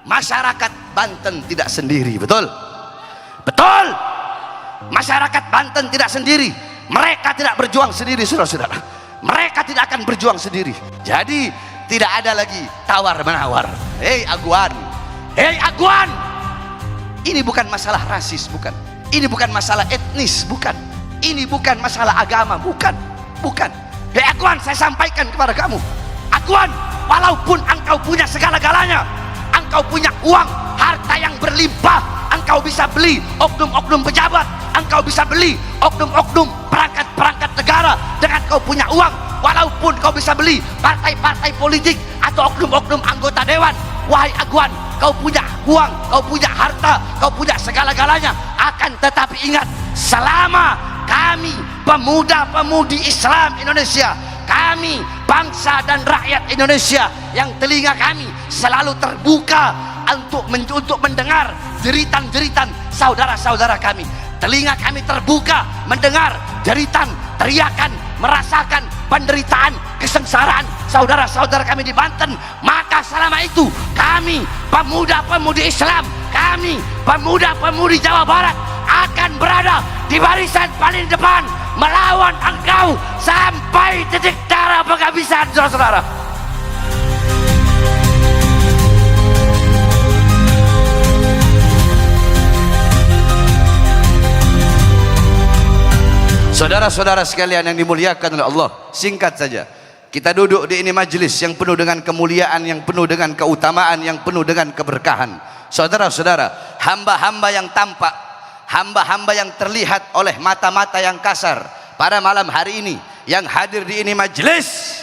masyarakat Banten tidak sendiri. Betul? Betul. Masyarakat Banten tidak sendiri. Mereka tidak berjuang sendiri, saudara-saudara. Mereka tidak akan berjuang sendiri. Jadi tidak ada lagi tawar menawar. Hei Aguan, hei Aguan, ini bukan masalah rasis, bukan. Ini bukan masalah etnis, bukan. Ini bukan masalah agama, bukan. Bukan. Hei Aguan, saya sampaikan kepada kamu, Aguan, walaupun engkau punya segala-galanya, engkau punya uang, harta yang berlimpah, engkau bisa beli oknum-oknum pejabat, engkau bisa beli oknum-oknum perangkat-perangkat negara dengan kau punya uang. Walaupun kau bisa beli partai-partai politik atau oknum-oknum anggota dewan, wahai Aguan, kau punya uang, kau punya harta, kau punya segala-galanya. Akan tetapi ingat, selama kami pemuda-pemudi Islam Indonesia, kami bangsa dan rakyat Indonesia yang telinga kami selalu terbuka untuk mendengar jeritan-jeritan saudara-saudara kami, telinga kami terbuka mendengar jeritan, teriakan, merasakan penderitaan, kesengsaraan saudara-saudara kami di Banten, maka selama itu kami pemuda-pemudi Islam, kami pemuda-pemudi Jawa Barat akan berada di barisan paling depan melawan engkau sampai titik darah penghabisan, saudara-saudara. Saudara-saudara sekalian yang dimuliakan oleh Allah, singkat saja, kita duduk di ini majelis yang penuh dengan kemuliaan, yang penuh dengan keutamaan, yang penuh dengan keberkahan. Saudara-saudara, hamba-hamba yang tampak, hamba-hamba yang terlihat oleh mata-mata yang kasar pada malam hari ini yang hadir di ini majelis,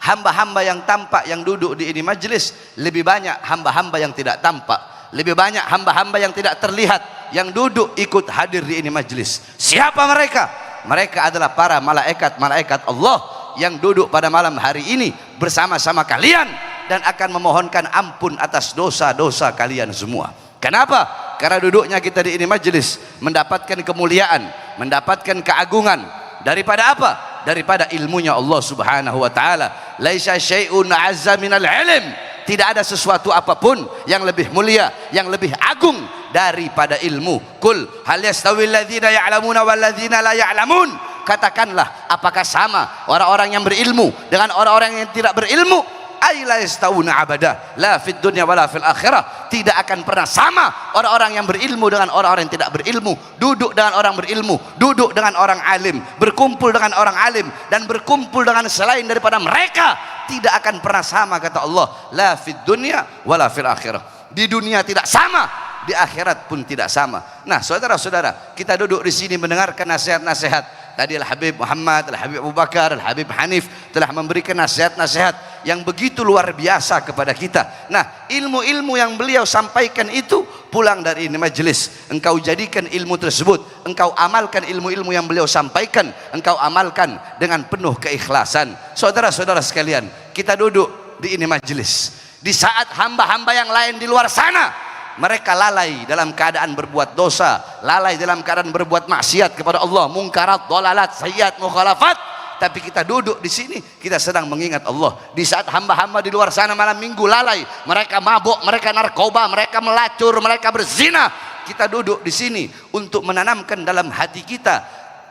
hamba-hamba yang tampak yang duduk di ini majelis, lebih banyak hamba-hamba yang tidak tampak, lebih banyak hamba-hamba yang tidak terlihat yang duduk ikut hadir di ini majelis. Siapa mereka? Mereka adalah para malaikat-malaikat Allah yang duduk pada malam hari ini bersama-sama kalian dan akan memohonkan ampun atas dosa-dosa kalian semua. Kenapa? Karena duduknya kita di ini majelis mendapatkan kemuliaan, mendapatkan keagungan daripada apa? Daripada ilmunya Allah Subhanahu wa taala. Laisa syai'un azza minal ilm. Tidak ada sesuatu apapun yang lebih mulia, yang lebih agung daripada ilmu. Kul hal yastawil ladzina ya'lamuna wal ladzina la ya'lamun. Katakanlah, apakah sama orang-orang yang berilmu dengan orang-orang yang tidak berilmu? Ay la yastawuna abada la fid dunya wala fil akhirah. Tidak akan pernah sama orang-orang yang berilmu dengan orang-orang yang tidak berilmu. Duduk dengan orang berilmu, duduk dengan orang alim, berkumpul dengan orang alim, dan berkumpul dengan selain daripada mereka tidak akan pernah sama, kata Allah. La fid dunya wala fil akhirah. Di dunia tidak sama, di akhirat pun tidak sama. Nah, saudara-saudara, kita duduk di sini mendengarkan nasihat-nasihat. Tadi Al-Habib Muhammad, Al-Habib Abu Bakar, Al-Habib Hanif telah memberikan nasihat-nasihat yang begitu luar biasa kepada kita. Nah, ilmu-ilmu yang beliau sampaikan itu pulang dari ini majelis, engkau jadikan ilmu tersebut, engkau amalkan ilmu-ilmu yang beliau sampaikan, engkau amalkan dengan penuh keikhlasan. Saudara-saudara sekalian, kita duduk di ini majelis di saat hamba-hamba yang lain di luar sana mereka lalai dalam keadaan berbuat dosa, lalai dalam keadaan berbuat maksiat kepada Allah, mungkarat, dhalalat, sayyiat, mukhalafat. Tapi kita duduk di sini, kita sedang mengingat Allah. Di saat hamba-hamba di luar sana malam minggu lalai, mereka mabuk, mereka narkoba, mereka melacur, mereka berzina. Kita duduk di sini untuk menanamkan dalam hati kita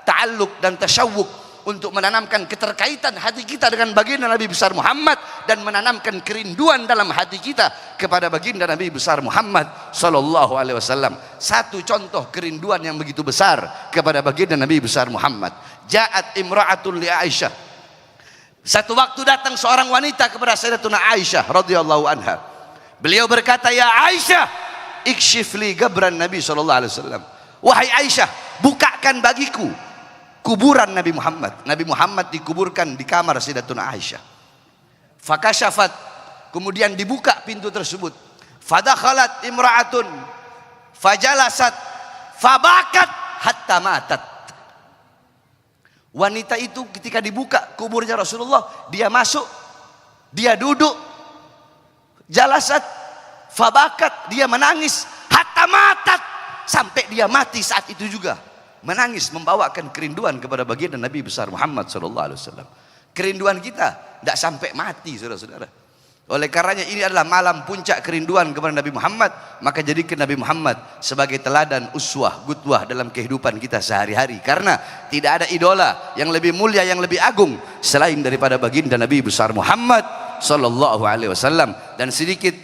ta'alluq dan tasyawwuq, untuk menanamkan keterkaitan hati kita dengan baginda Nabi besar Muhammad dan menanamkan kerinduan dalam hati kita kepada baginda Nabi besar Muhammad sallallahu alaihi wasallam. Satu contoh kerinduan yang begitu besar kepada baginda Nabi besar Muhammad. Ja'at imra'atun li Aisyah. Satu waktu datang seorang wanita kepada Sayyidatuna Aisyah radhiyallahu anha. Beliau berkata, "Ya Aisyah, ikshif li gabran Nabi sallallahu alaihi wasallam." Wahai Aisyah, bukakan bagiku kuburan Nabi Muhammad. Nabi Muhammad dikuburkan di kamar Sayyidatuna Aisyah. Fakashafat, kemudian dibuka pintu tersebut. Fadakhalat imra'atun fajalasat fabakat hatta matat. Wanita itu ketika dibuka kuburnya Rasulullah, dia masuk, dia duduk, jalasat fabakat, dia menangis hatta matat, sampai dia mati saat itu juga. Menangis membawakan kerinduan kepada baginda Nabi besar Muhammad sallallahu alaihi wasallam. Kerinduan kita tidak sampai mati, saudara-saudara. Oleh karenanya ini adalah malam puncak kerinduan kepada Nabi Muhammad, maka jadikan Nabi Muhammad sebagai teladan, uswah, qudwah dalam kehidupan kita sehari-hari. Karena tidak ada idola yang lebih mulia, yang lebih agung selain daripada baginda Nabi besar Muhammad sallallahu alaihi wasallam. Dan sedikit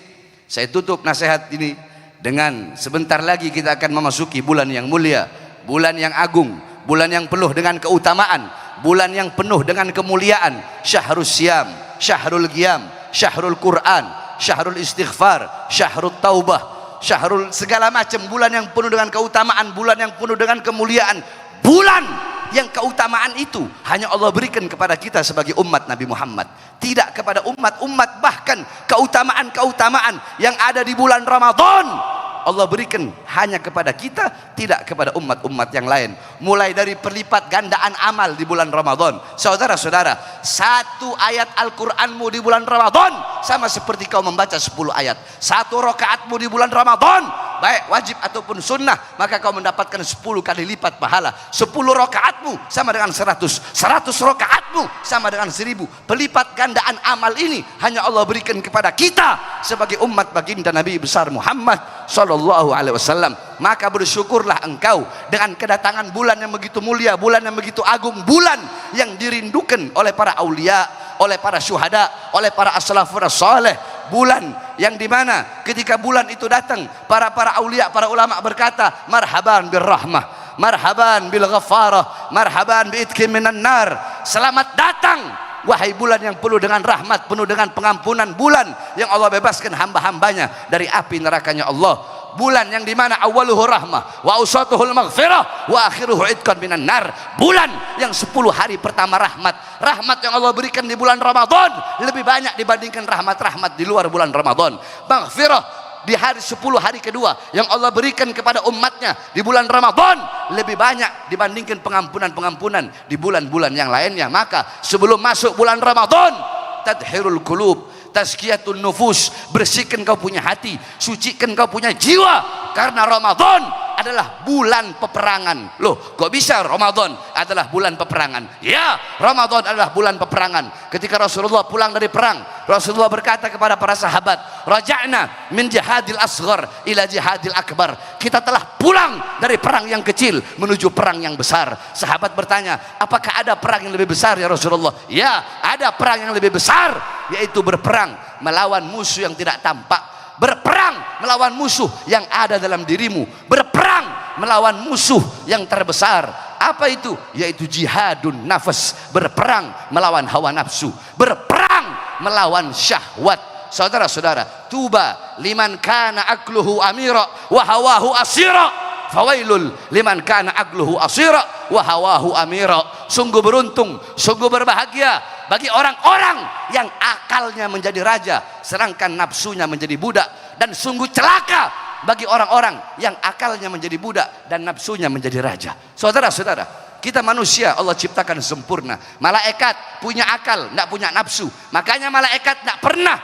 saya tutup nasihat ini dengan sebentar lagi kita akan memasuki bulan yang mulia, bulan yang agung, bulan yang penuh dengan keutamaan, bulan yang penuh dengan kemuliaan. Syahrul Syam, Syahrul Qiyam, Syahrul Quran, Syahrul Istighfar, Syahrul Taubah, Syahrul segala macam bulan yang penuh dengan keutamaan, bulan yang penuh dengan kemuliaan, bulan yang keutamaan itu hanya Allah berikan kepada kita sebagai umat Nabi Muhammad, tidak kepada umat-umat. Bahkan keutamaan-keutamaan yang ada di bulan Ramadan Allah berikan hanya kepada kita, tidak kepada umat-umat yang lain. Mulai dari perlipat gandaan amal di bulan Ramadan. Saudara-saudara, satu ayat Al-Quranmu di bulan Ramadan sama seperti kau membaca 10 ayat. Satu rakaatmu di bulan Ramadan, baik wajib ataupun sunnah, maka kau mendapatkan 10 kali lipat pahala. 10 rakaatmu sama dengan 100, 100 rakaatmu sama dengan 1000. Pelipat gandaan amal ini hanya Allah berikan kepada kita sebagai umat baginda Nabi besar Muhammad sallallahu alaihi wasallam. Maka bersyukurlah engkau dengan kedatangan bulan yang begitu mulia, bulan yang begitu agung, bulan yang dirindukan oleh para aulia, oleh para syuhada, oleh para as-salafus saleh. Bulan yang dimana ketika bulan itu datang, para aulia, para ulama berkata, marhaban bil rahmah, marhaban bil ghafarah, marhaban bi itqin minan nar. Selamat datang wahai bulan yang penuh dengan rahmat, penuh dengan pengampunan, bulan yang Allah bebaskan hamba-hambanya dari api nerakanya Allah. Bulan yang dimana awaluhu rahmah wa ausatuhul maghfirah wa akhiruhu idqan minan nar. Bulan yang 10 hari pertama rahmat, rahmat yang Allah berikan di bulan Ramadan lebih banyak dibandingkan rahmat-rahmat di luar bulan Ramadan. Maghfirah di hari 10 hari kedua yang Allah berikan kepada umatnya di bulan Ramadan lebih banyak dibandingkan pengampunan-pengampunan di bulan-bulan yang lainnya. Maka sebelum masuk bulan Ramadan, tadhirul qulub, tazkiyatun nufus, bersihkan kau punya hati, sucikan kau punya jiwa, karena Ramadan adalah bulan peperangan. Loh, kok bisa Ramadan adalah bulan peperangan? Ya, Ramadan adalah bulan peperangan. Ketika Rasulullah pulang dari perang, Rasulullah berkata kepada para sahabat, raja'na min jihadil asghar ila jihadil akbar. Kita telah pulang dari perang yang kecil menuju perang yang besar. Sahabat bertanya, apakah ada perang yang lebih besar ya Rasulullah? Ya, ada perang yang lebih besar, yaitu berperang melawan musuh yang tidak tampak, berperang melawan musuh yang ada dalam dirimu, berperang melawan musuh yang terbesar. Apa itu? Yaitu jihadun nafas, berperang melawan hawa nafsu, berperang melawan syahwat. Saudara-saudara, tuba liman kana akluhu amira wa hawahu asira, fawailul liman kana akluhu asira wa hawahu amira. Sungguh beruntung, sungguh berbahagia bagi orang-orang yang akalnya menjadi raja sedangkan nafsunya menjadi budak, dan sungguh celaka bagi orang-orang yang akalnya menjadi budak dan nafsunya menjadi raja. Saudara-saudara, kita manusia Allah ciptakan sempurna. Malaikat punya akal, tidak punya nafsu. Makanya malaikat tidak pernah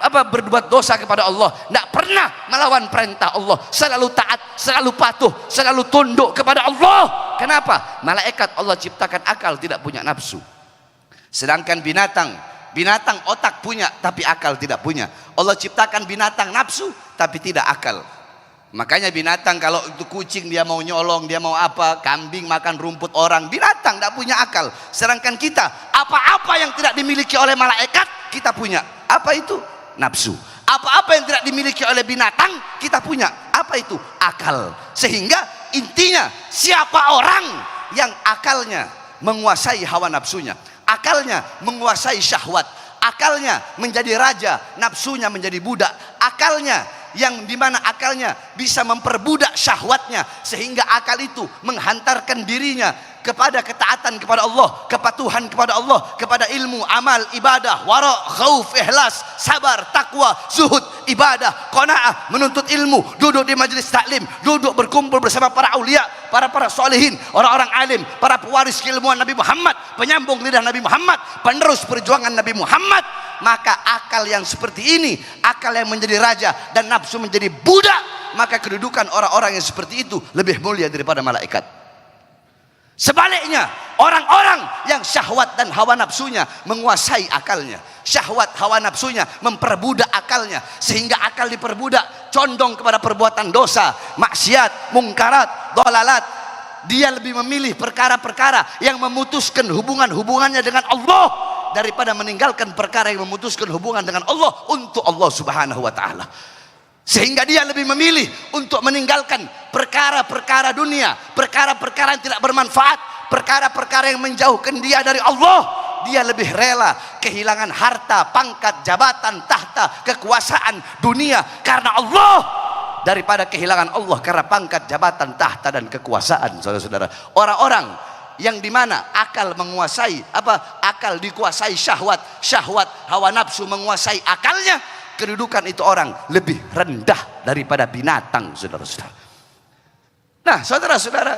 berbuat dosa kepada Allah, tidak pernah melawan perintah Allah, selalu taat, selalu patuh, selalu tunduk kepada Allah. Kenapa? Malaikat Allah ciptakan akal, tidak punya nafsu. Sedangkan binatang otak punya tapi akal tidak punya. Allah ciptakan binatang nafsu tapi tidak akal. Makanya binatang, kalau itu kucing dia mau nyolong, dia mau apa, kambing makan rumput orang, binatang tidak punya akal. Sedangkan kita, apa-apa yang tidak dimiliki oleh malaikat kita punya. Apa itu? Nafsu. Apa-apa yang tidak dimiliki oleh binatang kita punya. Apa itu? Akal. Sehingga intinya, siapa orang yang akalnya menguasai hawa nafsunya, akalnya menguasai syahwat, akalnya menjadi raja, nafsunya menjadi budak, akalnya yang dimana akalnya bisa memperbudak syahwatnya sehingga akal itu menghantarkan dirinya kepada ketaatan kepada Allah, kepatuhan kepada Allah, kepada ilmu, amal, ibadah, wara, khauf, ikhlas, sabar, takwa, zuhud, ibadah, qanaah, menuntut ilmu, duduk di majelis taklim, duduk berkumpul bersama para aulia, para solehin, orang-orang alim, para pewaris keilmuan Nabi Muhammad, penyambung lidah Nabi Muhammad, penerus perjuangan Nabi Muhammad. Maka akal yang seperti ini, akal yang menjadi raja dan nafsu menjadi budak, maka kedudukan orang-orang yang seperti itu lebih mulia daripada malaikat. Sebaliknya, orang-orang yang syahwat dan hawa nafsunya menguasai akalnya, syahwat hawa nafsunya memperbudak akalnya, sehingga akal diperbudak, condong kepada perbuatan dosa, maksiat, mungkarat, dolalat. Dia lebih memilih perkara-perkara yang memutuskan hubungannya dengan Allah daripada meninggalkan perkara yang memutuskan hubungan dengan Allah untuk Allah Subhanahu wa taala. Sehingga dia lebih memilih untuk meninggalkan perkara-perkara dunia, perkara-perkara yang tidak bermanfaat, perkara-perkara yang menjauhkan dia dari Allah. Dia lebih rela kehilangan harta, pangkat, jabatan, tahta, kekuasaan dunia karena Allah, daripada kehilangan Allah karena pangkat, jabatan, tahta, dan kekuasaan. Saudara-saudara, orang-orang yang dimana akal menguasai akal dikuasai syahwat, syahwat hawa nafsu menguasai akalnya, kedudukan itu orang lebih rendah daripada binatang, saudara-saudara. Nah, saudara-saudara,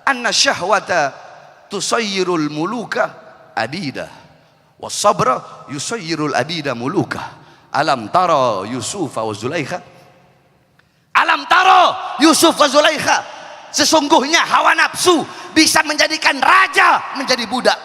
anna syahwata tusayyirul muluka abida was sabra yusayyirul abida muluka. Alam tara Yusuf wa Zulaikha, alam tara Yusuf wa Zulaikha, sesungguhnya hawa nafsu bisa menjadikan raja menjadi budak,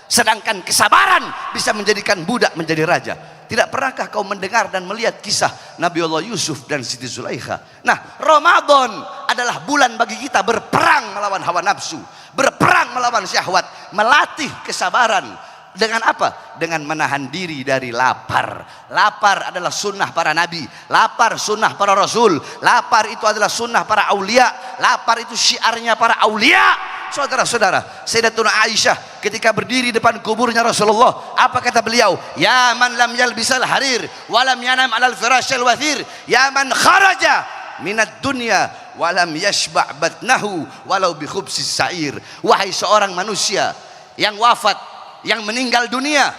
sedangkan kesabaran bisa menjadikan budak menjadi raja. Tidak pernahkah kau mendengar dan melihat kisah Nabi Allah Yusuf dan Siti Zulaikha? Nah, Ramadan adalah bulan bagi kita berperang melawan hawa nafsu, berperang melawan syahwat, melatih kesabaran. Dengan apa? Dengan menahan diri dari lapar. Lapar adalah sunnah para nabi, lapar sunnah para rasul, lapar itu adalah sunnah para aulia, lapar itu syiarnya para aulia. Saudara-saudara, Sayyidatuna Aisyah ketika berdiri depan kuburnya Rasulullah, apa kata beliau? Ya man lam yalbisal harir wa lam yanam alal firashil wathir, ya man kharaja minad dunya wa lam yashba' batnahu walau bi khubsis sa'ir. Wahai seorang manusia yang wafat, yang meninggal dunia,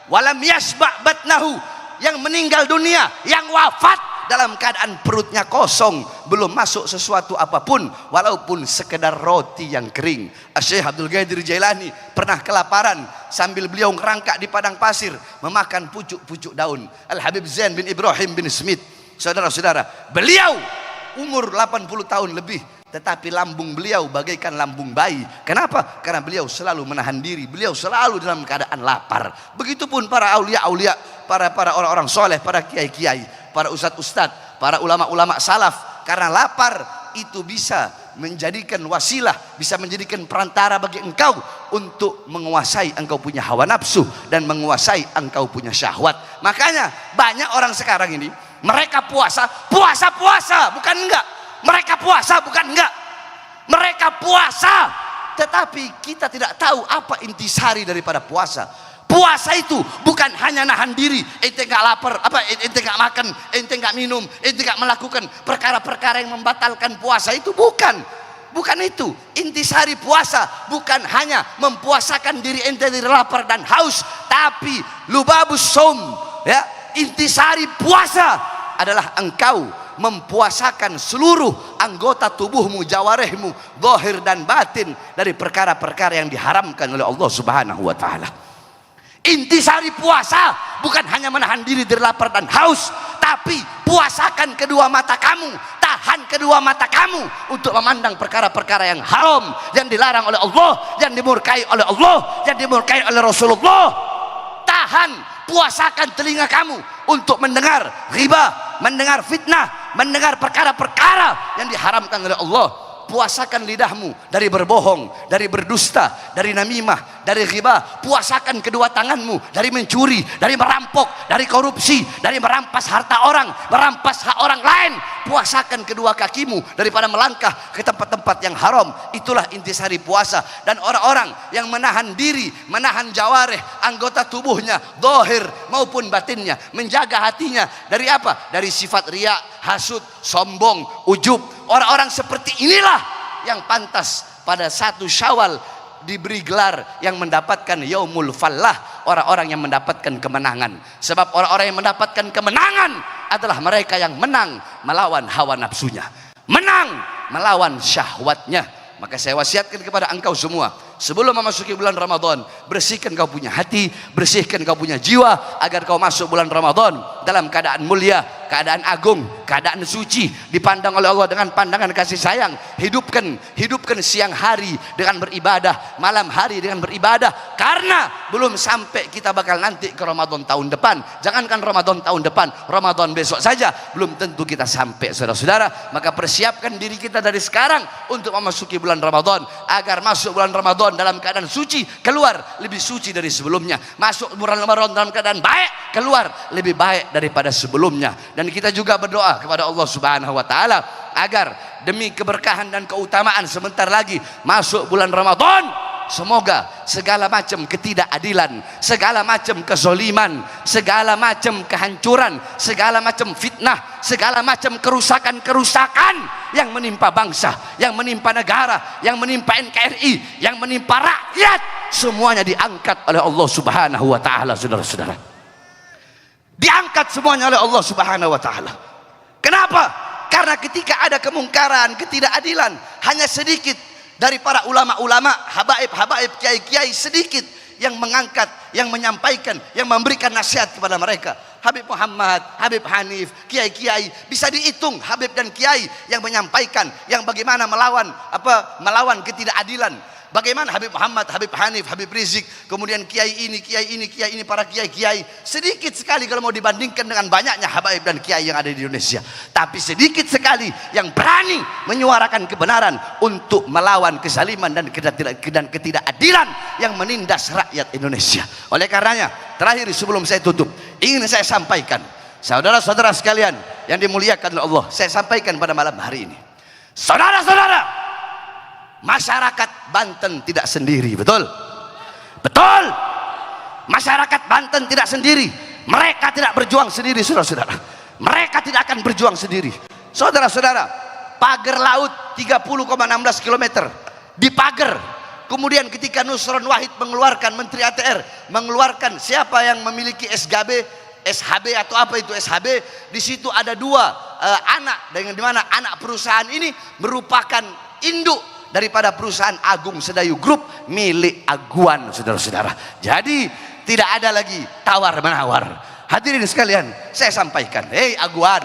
walam yashba' batnahu, yang meninggal dunia, yang wafat dalam keadaan perutnya kosong, belum masuk sesuatu apapun walaupun sekedar roti yang kering. Syekh Abdul Qadir Jailani pernah kelaparan sambil beliau ngerangkak di padang pasir memakan pucuk-pucuk daun. Al Habib Zain bin Ibrahim bin Smith, saudara-saudara, beliau umur 80 tahun lebih, tetapi lambung beliau bagaikan lambung bayi. Kenapa? Karena beliau selalu menahan diri, beliau selalu dalam keadaan lapar. Begitupun para aulia-aulia, para orang-orang soleh, para kiai-kiai, para ustadz-ustadz, para ulama-ulama salaf. Karena lapar itu bisa menjadikan wasilah, bisa menjadikan perantara bagi engkau untuk menguasai engkau punya hawa nafsu dan menguasai engkau punya syahwat. Makanya banyak orang sekarang ini, mereka puasa bukan enggak. Mereka puasa bukan enggak. Mereka puasa, tetapi kita tidak tahu apa intisari daripada puasa. Puasa itu bukan hanya nahan diri, ente enggak lapar, ente enggak makan, ente enggak minum, ente enggak melakukan perkara-perkara yang membatalkan puasa, itu bukan. Bukan itu. Intisari puasa bukan hanya mempuasakan diri ente dari lapar dan haus, tapi lubabus saum, ya. Intisari puasa adalah engkau mempuasakan seluruh anggota tubuhmu, jawarehmu, zahir dan batin dari perkara-perkara yang diharamkan oleh Allah Subhanahu wa taala. Intisari puasa bukan hanya menahan diri dari lapar dan haus, tapi puasakan kedua mata kamu, tahan kedua mata kamu untuk memandang perkara-perkara yang haram, yang dilarang oleh Allah, yang dimurkai oleh Allah, yang dimurkai oleh Rasulullah. Tahan, puasakan telinga kamu untuk mendengar riba, mendengar fitnah, mendengar perkara-perkara yang diharamkan oleh Allah. Puasakan lidahmu dari berbohong, dari berdusta, dari namimah, dari riba. Puasakan kedua tanganmu dari mencuri, dari merampok, dari korupsi, dari merampas harta orang, merampas hak orang lain. Puasakan kedua kakimu daripada melangkah ke tempat-tempat yang haram. Itulah intisari puasa. Dan orang-orang yang menahan diri, menahan jawareh, anggota tubuhnya, zahir maupun batinnya, menjaga hatinya dari apa? Dari sifat riya, hasud, sombong, ujub. Orang-orang seperti inilah yang pantas pada 1 Syawal diberi gelar yang mendapatkan Yaumul Fallah, orang-orang yang mendapatkan kemenangan. Sebab orang-orang yang mendapatkan kemenangan adalah mereka yang menang melawan hawa nafsunya, menang melawan syahwatnya. Maka saya wasiatkan kepada engkau semua, sebelum memasuki bulan Ramadan, bersihkan kau punya hati, bersihkan kau punya jiwa, agar kau masuk bulan Ramadan dalam keadaan mulia, keadaan agung, keadaan suci, dipandang oleh Allah dengan pandangan kasih sayang. Hidupkan siang hari dengan beribadah, malam hari dengan beribadah, karena belum sampai kita bakal nanti ke Ramadan tahun depan. Jangankan Ramadan tahun depan, Ramadan besok saja belum tentu kita sampai, saudara-saudara. Maka persiapkan diri kita dari sekarang untuk memasuki bulan Ramadan, agar masuk bulan Ramadan dalam keadaan suci, keluar lebih suci dari sebelumnya. Masuk bulan Ramadan dalam keadaan baik, keluar lebih baik daripada sebelumnya. Dan kita juga berdoa kepada Allah Subhanahu wa taala agar demi keberkahan dan keutamaan sebentar lagi masuk bulan Ramadan, semoga segala macam ketidakadilan, segala macam kezoliman, segala macam kehancuran, segala macam fitnah, segala macam kerusakan-kerusakan yang menimpa bangsa, yang menimpa negara, yang menimpa NKRI, yang menimpa rakyat, semuanya diangkat oleh Allah Subhanahu wa taala, saudara-saudara. Diangkat semuanya oleh Allah Subhanahu wa taala. Kenapa? Karena ketika ada kemungkaran, ketidakadilan, hanya sedikit dari para ulama-ulama, habaib-habaib, kiai-kiai sedikit yang mengangkat, yang menyampaikan, yang memberikan nasihat kepada mereka. Habib Muhammad, Habib Hanif, kiai-kiai, bisa dihitung habib dan kiai yang menyampaikan yang bagaimana melawan ketidakadilan. Bagaimana Habib Muhammad, Habib Hanif, Habib Rizik, kemudian kiai ini, para kiai-kiai. Sedikit sekali kalau mau dibandingkan dengan banyaknya habaib dan kiai yang ada di Indonesia. Tapi sedikit sekali yang berani menyuarakan kebenaran untuk melawan kezaliman dan ketidakadilan yang menindas rakyat Indonesia. Oleh karenanya, terakhir sebelum saya tutup, ingin saya sampaikan, saudara-saudara sekalian yang dimuliakan oleh Allah, saya sampaikan pada malam hari ini. Saudara-saudara, masyarakat Banten tidak sendiri, betul? Betul. Masyarakat Banten tidak sendiri. Mereka tidak berjuang sendiri, saudara-saudara. Mereka tidak akan berjuang sendiri. Saudara-saudara, pagar laut 30,16 km dipagar. Kemudian ketika Nusron Wahid mengeluarkan, Menteri ATR mengeluarkan siapa yang memiliki SHB atau apa itu SHB, di situ ada dua anak, dengan dimana anak perusahaan ini merupakan induk daripada perusahaan Agung Sedayu Group milik Aguan, saudara-saudara. Jadi tidak ada lagi tawar menawar. Hadirin sekalian, saya sampaikan, hei Aguan,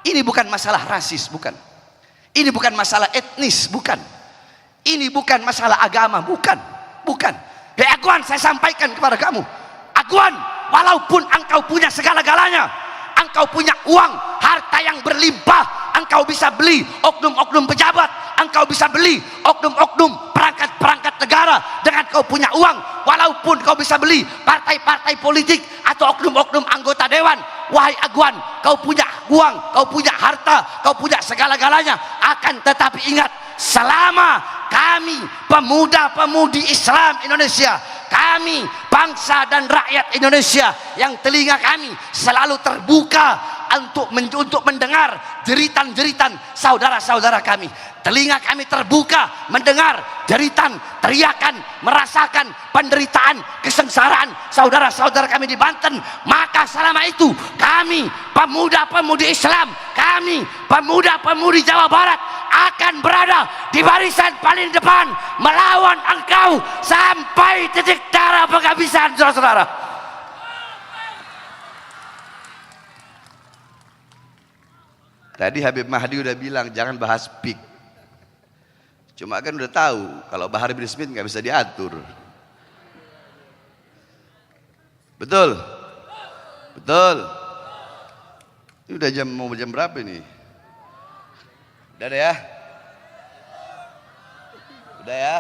ini bukan masalah rasis, bukan. Ini bukan masalah etnis, bukan. Ini bukan masalah agama, bukan. Hei Aguan, saya sampaikan kepada kamu, Aguan, walaupun engkau punya segala-galanya, engkau punya uang, harta yang berlimpah, engkau bisa beli oknum-oknum pejabat, engkau bisa beli oknum-oknum perangkat-perangkat negara dengan kau punya uang. Walaupun kau bisa beli partai-partai politik atau oknum-oknum anggota dewan, wahai Aguan, kau punya uang, kau punya harta, kau punya segala-galanya. Akan tetapi ingat, selama kami pemuda-pemudi Islam Indonesia, kami bangsa dan rakyat Indonesia yang telinga kami selalu terbuka untuk mendengar jeritan-jeritan saudara-saudara kami, telinga kami terbuka mendengar jeritan, teriakan, merasakan penderitaan, kesengsaraan saudara-saudara kami di Banten, maka selama itu kami pemuda-pemudi Islam, kami pemuda-pemudi Jawa Barat akan berada di barisan paling depan melawan engkau sampai titik darah penghabisan, saudara-saudara. Tadi Habib Mahdi udah bilang jangan bahas PIK. Cuma kan udah tahu kalau Bahar bin Smith nggak bisa diatur. Betul? Betul. Ini udah mau jam berapa ini? Udah deh ya? Udah ya?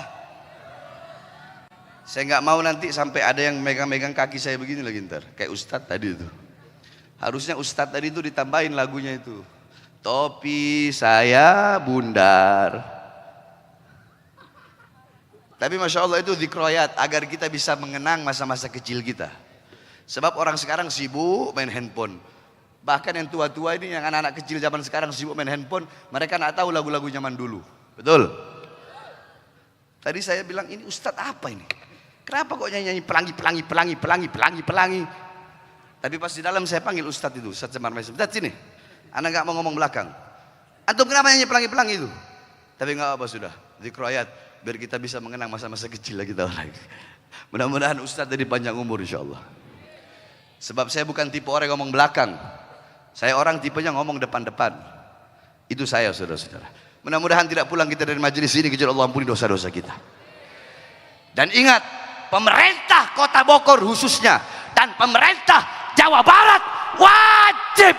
Saya nggak mau nanti sampai ada yang megang-megang kaki saya begini lagi ntar. Kayak Ustadz tadi itu. Harusnya Ustadz tadi itu ditambahin lagunya itu. Topi saya bundar. Tapi Masya Allah itu dzikroyat agar kita bisa mengenang masa-masa kecil kita. Sebab orang sekarang sibuk main handphone. Bahkan yang tua-tua ini, yang anak-anak kecil zaman sekarang sibuk main handphone, mereka nggak tahu lagu-lagu zaman dulu. Betul? Tadi saya bilang, ini Ustadz apa ini? Kenapa kok nyanyi pelangi? Tapi pas di dalam saya panggil Ustadz itu, Ustadz Semar Maisem, Ustadz sini. Anak nggak mau ngomong belakang. Antum kenapa nyanyi pelangi-pelangi itu? Tapi nggak apa, sudah dzikroyat biar kita bisa mengenang masa-masa kecil lagi kita lagi. Mudah-mudahan Ustadz jadi panjang umur insya Allah. Sebab saya bukan tipe orang yang ngomong belakang. Saya orang tipenya ngomong depan-depan. Itu saya, saudara-saudara. Mudah-mudahan tidak pulang kita dari majelis ini kecuali Allah ampuni dosa-dosa kita. Dan ingat, pemerintah Kota Bogor khususnya dan pemerintah Jawa Barat wajib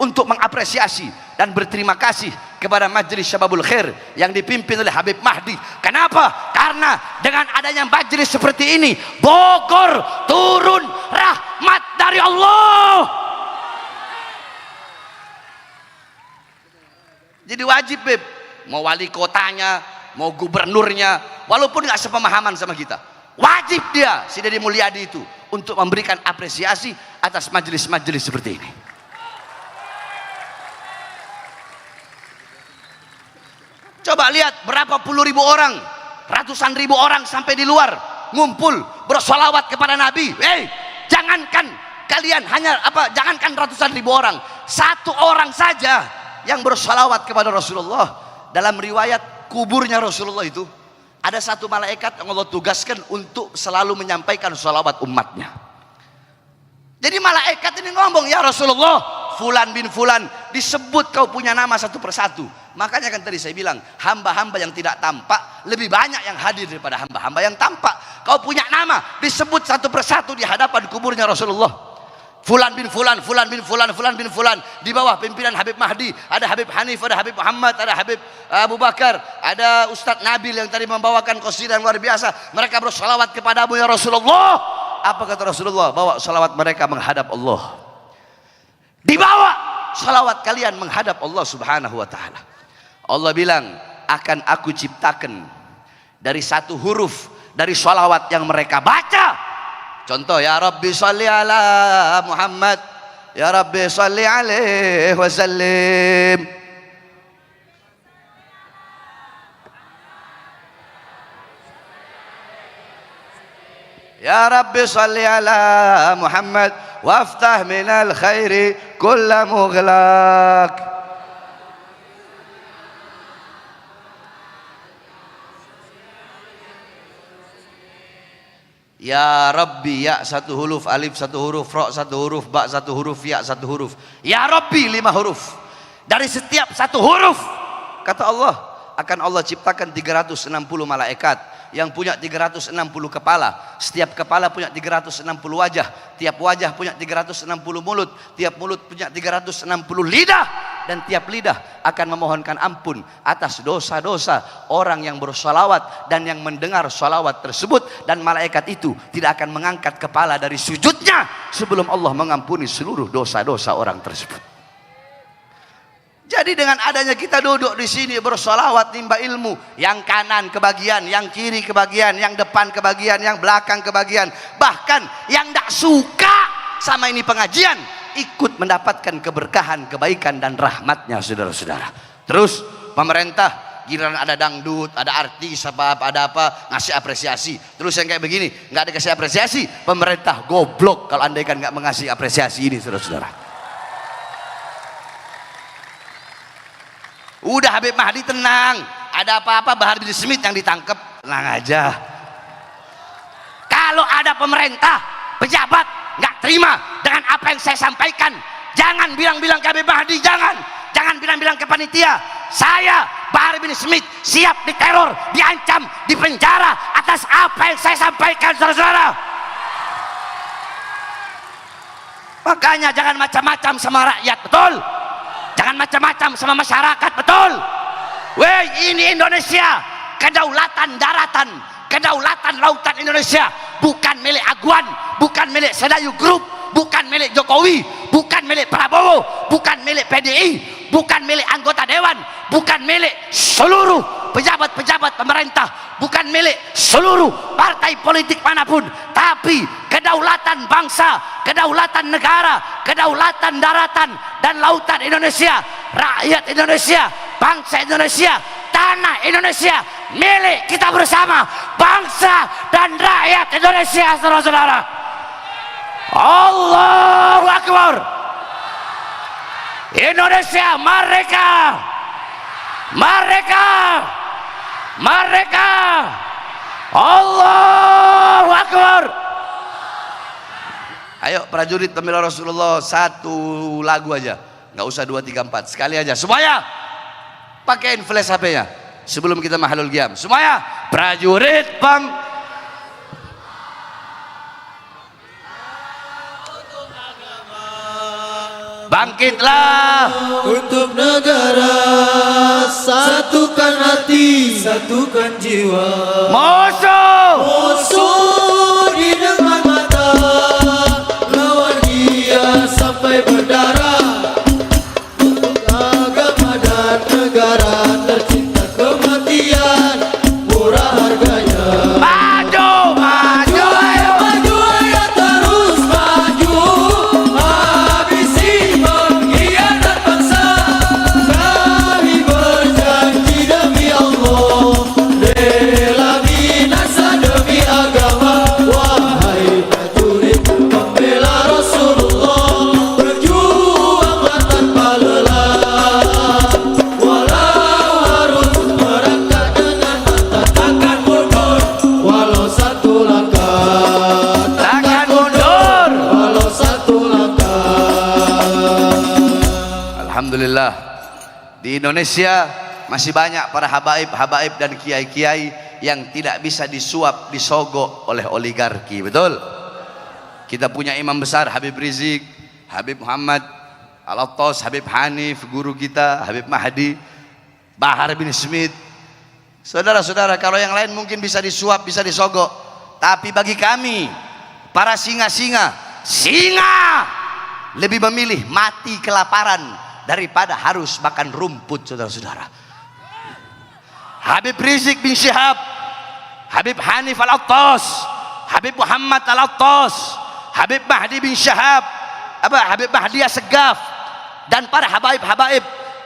untuk mengapresiasi dan berterima kasih kepada Majelis Syababul Khair yang dipimpin oleh Habib Mahdi. Kenapa? Karena dengan adanya majelis seperti ini, Bogor turun rahmat dari Allah. Jadi wajib, Beb, mau wali kotanya, mau gubernurnya, walaupun nggak sepemahaman sama kita, wajib dia, si Deddy Mulyadi itu, untuk memberikan apresiasi atas majelis-majelis seperti ini. Coba lihat berapa puluh ribu orang, ratusan ribu orang sampai di luar ngumpul bersolawat kepada Nabi. Jangankan kalian jangankan ratusan ribu orang, satu orang saja yang bersolawat kepada Rasulullah. Dalam riwayat kuburnya Rasulullah itu ada satu malaikat yang Allah tugaskan untuk selalu menyampaikan solawat umatnya. Jadi malaikat ini ngomong, ya Rasulullah, fulan bin fulan, disebut kau punya nama satu persatu. Makanya kan tadi saya bilang, hamba-hamba yang tidak tampak lebih banyak yang hadir daripada hamba-hamba yang tampak. Kau punya nama disebut satu persatu di hadapan kuburnya Rasulullah. Fulan bin fulan, fulan bin fulan, fulan bin fulan. Di bawah pimpinan Habib Mahdi ada Habib Hanif, ada Habib Muhammad, ada Habib Abu Bakar, ada Ustadz Nabil yang tadi membawakan qasidah yang luar biasa. Mereka bersalawat kepadamu ya Rasulullah. Apa kata Rasulullah? Bawa salawat mereka menghadap Allah. Dibawa salawat kalian menghadap Allah Subhanahu wa ta'ala. Allah bilang, akan aku ciptakan dari satu huruf dari salawat yang mereka baca. Contoh, ya Rabbi salli ala Muhammad, ya Rabbi salli alaihi wasallim. Ya Rabbi salli ala Muhammad waftah minal khairi kulla mughlaq. Ya Rabbi, ya satu huruf, alif satu huruf, ro satu huruf, ba satu huruf, ya satu huruf. Ya Rabbi 5 huruf. Dari setiap satu huruf, kata Allah, akan Allah ciptakan 360 malaikat yang punya 360 kepala. Setiap kepala punya 360 wajah. Tiap wajah punya 360 mulut. Tiap mulut punya 360 lidah. Dan tiap lidah akan memohonkan ampun atas dosa-dosa orang yang bersolawat dan yang mendengar solawat tersebut. Dan malaikat itu tidak akan mengangkat kepala dari sujudnya sebelum Allah mengampuni seluruh dosa-dosa orang tersebut. Jadi dengan adanya kita duduk di sini bersolawat nimba ilmu, yang kanan kebagian, yang kiri kebagian, yang depan kebagian, yang belakang kebagian, bahkan yang tidak suka sama ini pengajian ikut mendapatkan keberkahan, kebaikan dan rahmatnya, saudara-saudara. Terus pemerintah giliran ada dangdut, ada artis ada apa ngasih apresiasi. Terus yang kayak begini nggak ada kasih apresiasi, pemerintah goblok kalau andaikan nggak mengasih apresiasi ini, saudara-saudara. Udah Habib Mahdi tenang, ada apa-apa Bahar bin Smith yang ditangkap, tenang aja. Kalau ada pemerintah, pejabat nggak terima dengan apa yang saya sampaikan, jangan bilang-bilang ke Habib Mahdi, jangan bilang-bilang ke panitia. Saya Bahar bin Smith siap diteror, diancam, dipenjara atas apa yang saya sampaikan, saudara-saudara. Makanya jangan macam-macam sama rakyat, betul? Jangan macam-macam sama masyarakat, betul? Weh, ini Indonesia, kedaulatan daratan, kedaulatan lautan Indonesia bukan milik Aguan, bukan milik Sedayu Group, bukan milik Jokowi, bukan milik Prabowo, bukan milik PDI, bukan milik anggota dewan, bukan milik seluruh pejabat-pejabat pemerintah, bukan milik seluruh partai politik manapun, tapi kedaulatan bangsa, kedaulatan negara, kedaulatan daratan dan lautan Indonesia, rakyat Indonesia, bangsa Indonesia, tanah Indonesia milik kita bersama, bangsa dan rakyat Indonesia, saudara-saudara. Allahu Akbar. Indonesia merdeka, merdeka, merdeka. Allahu Akbar. Ayo prajurit pembela Rasulullah, satu lagu aja, nggak usah 2, 3, 4, sekali aja semuanya. Pakein flash HP-nya sebelum kita mahalul qiyam. Semuanya prajurit bangkitlah untuk negara, satukan hati, satukan jiwa. Musuh di depan mata, lawan dia sampai berdarah. Untuk agama dan negara, tercipta kematian, murah harganya. maju, maju, ayo Maju ayo terus maju, habisi pengkhianat bangsa. Kami berjanji demi Allah, rela binasa demi agama. Wahai prajurit pembela Rasulullah, berjuanglah tanpa lelah. Walau harus merangkak dengan mata, takkan mundur walau satu langkah. takkan mundur. Walau satu langkah. Alhamdulillah, di Indonesia masih banyak para habaib dan kiai-kiai yang tidak bisa disuap, disogok oleh oligarki. Betul? Kita punya imam besar Habib Rizik, Habib Muhammad Al-Attas, Habib Hanif, guru kita Habib Mahdi, Bahar bin Smith. Saudara-saudara, kalau yang lain mungkin bisa disuap, bisa disogok, tapi bagi kami para singa lebih memilih mati kelaparan daripada harus makan rumput. Saudara-saudara, Habib Rizik bin Syihab, Habib Hanif Al-Attas, Habib Muhammad Al-Attas, Habib Mahdi bin Syihab, Habib Mahdi Assegaf, dan para habaib,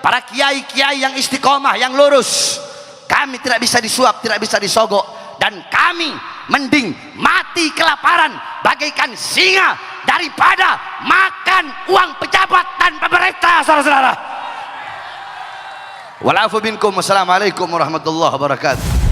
para kiai-kiai yang istiqomah, yang lurus, kami tidak bisa disuap, tidak bisa disogok, dan kami mending mati kelaparan bagaikan singa daripada makan uang pejabat dan pemerintah. Saudara-saudara, walafu minkum, wassalamualaikum warahmatullahi wabarakatuh.